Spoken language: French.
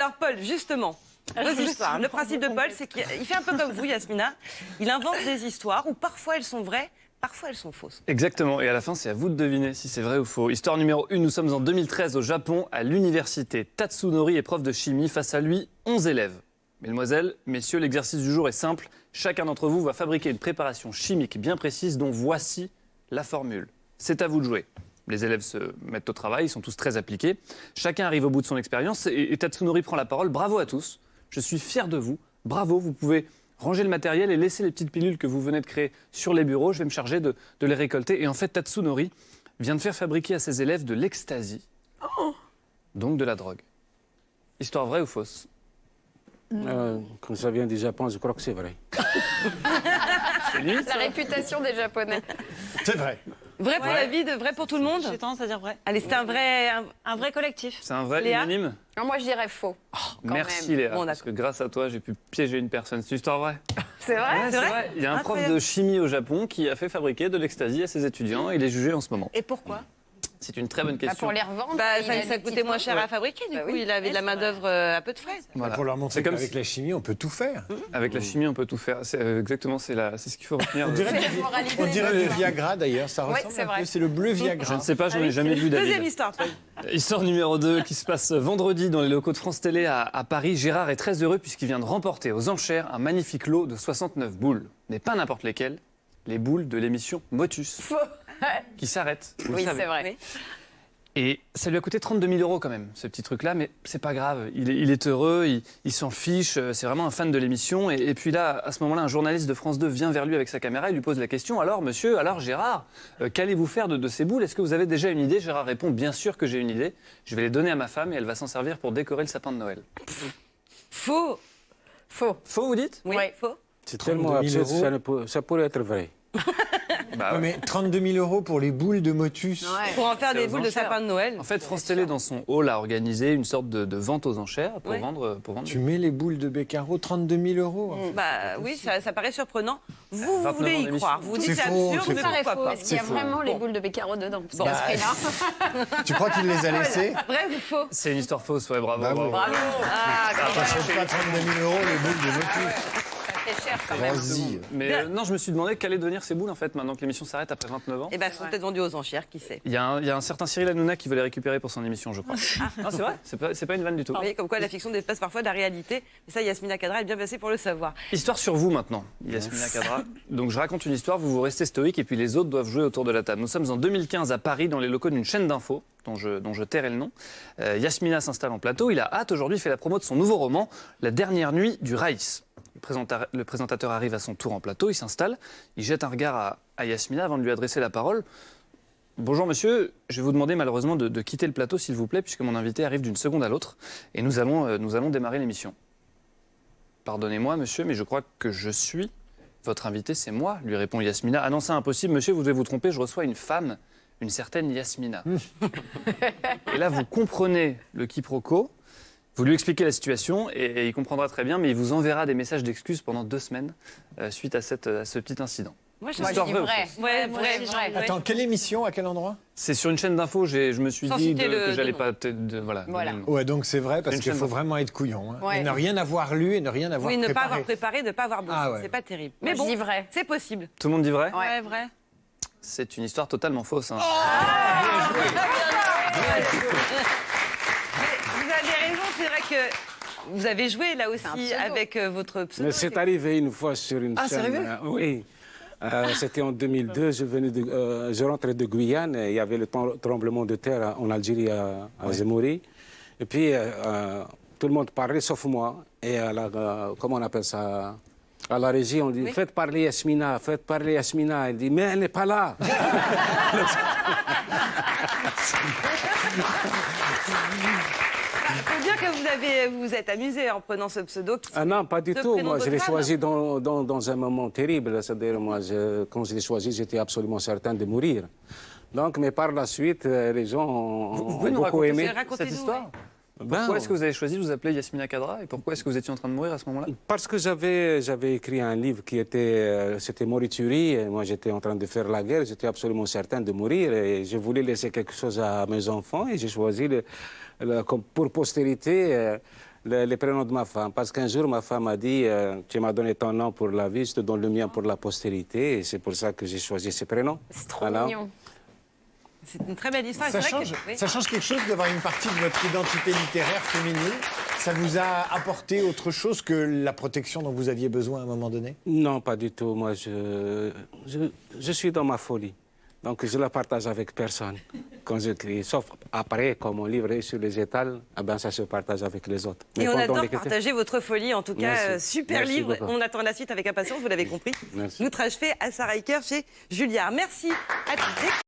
Alors Paul, justement, deux histoires. Le principe de Paul, c'est qu'il fait un peu comme vous, Yasmina. Il invente des histoires où parfois elles sont vraies, parfois elles sont fausses. Exactement, et à la fin, c'est à vous de deviner si c'est vrai ou faux. Histoire numéro 1, nous sommes en 2013 au Japon, à l'université. Tatsunori est prof de chimie, face à lui, 11 élèves. Mesdemoiselles, messieurs, l'exercice du jour est simple. Chacun d'entre vous va fabriquer une préparation chimique bien précise dont voici la formule. C'est à vous de jouer. Les élèves se mettent au travail, ils sont tous très appliqués. Chacun arrive au bout de son expérience et Tatsunori prend la parole. Bravo à tous, je suis fier de vous. Bravo, vous pouvez ranger le matériel et laisser les petites pilules que vous venez de créer sur les bureaux. Je vais me charger de les récolter. Et en fait, Tatsunori vient de faire fabriquer à ses élèves de l'ecstasy, donc de la drogue. Histoire vraie ou fausse? Quand ça vient du Japon, je crois que c'est vrai. C'est limite, La ça. réputation des Japonais. C'est vrai. Vrai pour la vie, vrai pour tout le monde? J'ai tendance à dire vrai. Allez, c'est un vrai... Un vrai collectif. C'est un vrai Léa unanime? Non, moi, je dirais faux. Merci même. Léa, Bon, parce que grâce à toi, j'ai pu piéger une personne. C'est une histoire vraie. C'est vrai? C'est vrai? Il y a un prof Incroyable. de chimie au Japon qui a fait fabriquer de l'ecstasy à ses étudiants. Il est jugé en ce moment. Et pourquoi? C'est une très bonne Bah, question. pour les revendre. Bah, il a ça des coûtait petits moins cher à points. fabriquer, du Bah coup. oui. Il avait de la main-d'œuvre à peu de frais. Voilà. Pour leur montrer C'est comme qu'avec si- la chimie, on peut tout faire. Avec la chimie, on peut tout faire. C'est, exactement, c'est ce qu'il faut retenir. On dirait, C'est la moralité. on dirait du Viagra d'ailleurs, ça Ouais, ressemble c'est un peu. vrai. C'est le bleu Je Viagra. ne sais pas, j'en ai jamais vu, David. Deuxième histoire, Paul. Histoire numéro 2 qui se passe vendredi dans les locaux de France Télé à Paris. Gérard est très heureux puisqu'il vient de remporter aux enchères un magnifique lot de 69 boules. Mais pas n'importe lesquelles, les boules de l'émission Motus. Qui s'arrête. vous le Oui, savez. c'est vrai. Et ça lui a coûté 32 000 euros quand même, ce petit truc-là, mais c'est pas grave. Il est heureux, il s'en fiche, c'est vraiment un fan de l'émission. Et puis là, à ce moment-là, un journaliste de France 2 vient vers lui avec sa caméra et lui pose la question. Alors, monsieur, alors Gérard, qu'allez-vous faire de ces boules? Est-ce que vous avez déjà une idée? Gérard répond, bien sûr que j'ai une idée. Je vais les donner à ma femme et elle va s'en servir pour décorer le sapin de Noël. Faux. Faux. Faux, vous dites? Oui, Ouais. faux. C'est tellement 32 000 absurde, ça pourrait être vrai. Bah, Ouais, mais 32 000 euros pour les boules de Motus. Ouais. Pour en faire C'est des aux boules de enchères. sapin de Noël. En fait, France Télé, dans son hall, a organisé une sorte de vente aux enchères pour Ouais. vendre. Tu mets les boules de Beccaro, 32 000 euros. en fait. Bah oui, ça paraît surprenant. Vous 29 voulez ans y d'émission. croire. Vous dites C'est c'est faux, absurde, c'est mais faux. pourquoi pas? Est-ce qu'il y a C'est faux. vraiment les boules de Beccaro dedans? Parce qu'à ce prix-là. Tu crois qu'il les a laissés? Vrai ou faux? C'est une histoire fausse, ouais, bravo. Bravo. bravo. Ah, On n'achète pas 32 000 euros les boules de Motus. Ça fait cher quand même. Vas-y. Mais non, je me suis demandé qu'allaient devenir ces boules en fait, maintenant que l'émission s'arrête après 29 ans. eh ben, elles sont peut-être vendues aux enchères, qui sait. Il y a un certain Cyril Hanouna qui veut les récupérer pour son émission, je crois. Non, c'est vrai, c'est pas une vanne du tout. Vous voyez, comme quoi la fiction dépasse parfois de la réalité. Et ça, Yasmina Kadra est bien placée pour le savoir. Histoire sur vous maintenant, Yasmina Kadra. Donc je raconte une histoire, vous restez stoïque et puis les autres doivent jouer autour de la table. Nous sommes en 2015 à Paris dans les locaux d'une chaîne d'infos dont je tairai le nom. Yasmina s'installe en plateau, il a hâte aujourd'hui, il fait la promo de son nouveau roman, La dernière nuit du Raïs. Le présentateur arrive à son tour en plateau, il s'installe, il jette un regard à Yasmina avant de lui adresser la parole. Bonjour monsieur, je vais vous demander malheureusement de quitter le plateau s'il vous plaît, puisque mon invité arrive d'une seconde à l'autre et nous allons démarrer l'émission. Pardonnez-moi monsieur, mais je crois que je suis votre invité, c'est moi, lui répond Yasmina. Ah non, c'est impossible monsieur, vous devez vous tromper, je reçois une femme, une certaine Yasmina. Et là vous comprenez le quiproquo. Vous lui expliquez la situation et il comprendra très bien, mais il vous enverra des messages d'excuses pendant 2 semaines suite à ce petit incident. Moi, Moi, je Histoire dis vraie ou vrai. fausse? Ouais, Moi vrai, aussi, vrai. Attends, quelle émission, à quel endroit? C'est sur une chaîne d'infos, je me suis Sans dit citer que le j'allais nom. pas... Voilà. Voilà. donner le nom. Ouais, donc c'est vrai, parce Une qu'il chaîne faut d'infos. vraiment être couillon. Hein. Ouais. Et ne rien avoir lu et ne rien avoir Oui, ne pas préparé. avoir préparé, ne pas avoir bossé. Ah ouais. C'est pas terrible. Moi, Mais je bon, dis vrai. c'est possible. Tout le monde dit vrai? Ouais, vrai. C'est une histoire totalement fausse. Hein. Mais vous avez raison, c'est vrai que vous avez joué là un aussi pseudo. avec votre pseudo. Mais c'est arrivé une fois sur une Ah, c'est scène. arrivé Oui. C'était en 2002, je rentrais de Guyane, et il y avait le tremblement de terre en Algérie, à Zemouri. Et puis, tout le monde parlait, sauf moi. Et comment on appelle ça? À la régie, on dit faites parler Yasmina, faites parler Yasmina. Elle dit mais elle n'est pas là. Il faut dire que vous vous êtes amusé en prenant ce pseudo. Ah non, pas du Le tout. prénom Moi, de je l'ai votre choisi dans un moment terrible. C'est-à-dire, moi, quand je l'ai choisi, j'étais absolument certain de mourir. Donc, mais par la suite, les gens Vous ont pouvez nous beaucoup raconter aimé. Racontez-nous, cette histoire? ouais. Ben, Pourquoi est-ce que vous avez choisi de vous appeler Yasmina Kadra et pourquoi est-ce que vous étiez en train de mourir à ce moment-là? Parce que j'avais écrit un livre qui était, c'était Morituri, et moi j'étais en train de faire la guerre, j'étais absolument certain de mourir, et je voulais laisser quelque chose à mes enfants, et j'ai choisi, comme pour postérité, les prénoms de ma femme. Parce qu'un jour, ma femme a dit tu m'as donné ton nom pour la vie, je te donne le mien pour la postérité. Et c'est pour ça que j'ai choisi ces prénoms. C'est trop mignon. C'est une très belle histoire. et Ça c'est vrai change, que- oui. ça change quelque chose d'avoir une partie de votre identité littéraire féminine. Ça vous a apporté autre chose que la protection dont vous aviez besoin à un moment donné? Non, pas du tout. Moi, je suis dans ma folie. Donc, je la partage avec personne quand j'écris. Sauf après, quand mon livre est sur les étals, eh ben, ça se partage avec les autres. Et on pendant adore l'écriture- partager votre folie. En tout cas, Merci. super Merci livre. beaucoup. On attend la suite avec impatience, vous l'avez compris. Merci. L'outrage fait à Sarah Iker chez Julliard. Merci à toutes.